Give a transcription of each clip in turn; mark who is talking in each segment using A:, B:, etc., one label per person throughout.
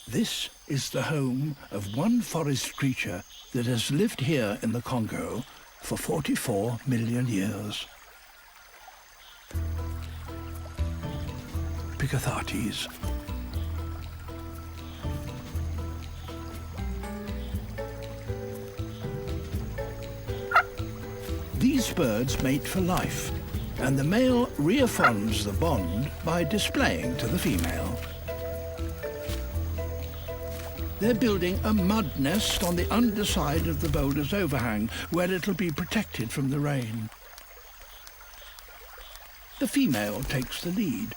A: This is the home of one forest creature that has lived here in the Congo for 44 million years. Picathartes. These birds mate for life, and the male reaffirms the bond by displaying to the female. They're building a mud nest on the underside of the boulder's overhang, where it'll be protected from the rain. The female takes the lead.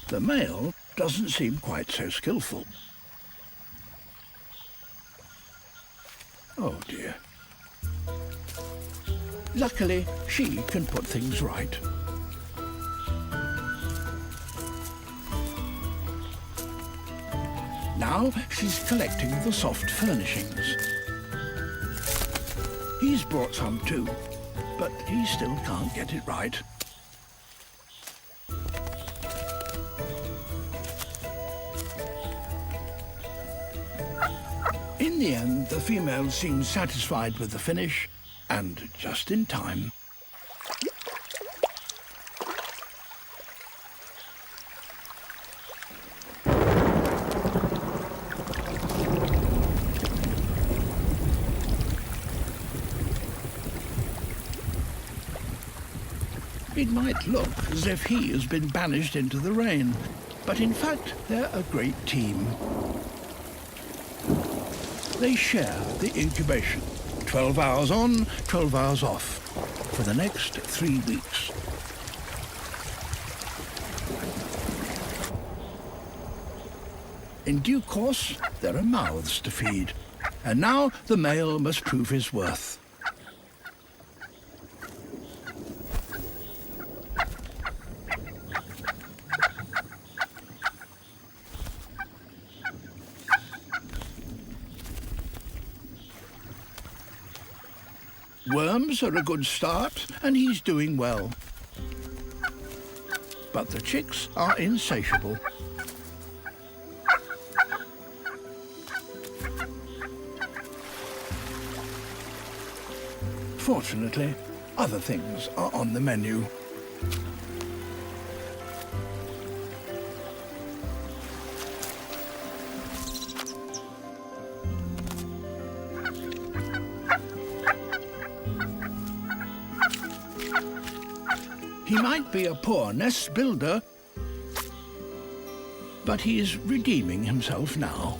A: The male doesn't seem quite so skillful. Oh dear. Luckily, she can put things right. Now she's collecting the soft furnishings. He's brought some too, but he still can't get it right. In the end, the female seems satisfied with the finish, and just in time. It might look as if he has been banished into the rain, but in fact, they're a great team. They share the incubation, 12 hours on, 12 hours off, for the next 3 weeks. In due course, there are mouths to feed, and now the male must prove his worth. Worms are a good start, and he's doing well. But the chicks are insatiable. Fortunately, other things are on the menu. He might be a poor nest builder, but he's redeeming himself now.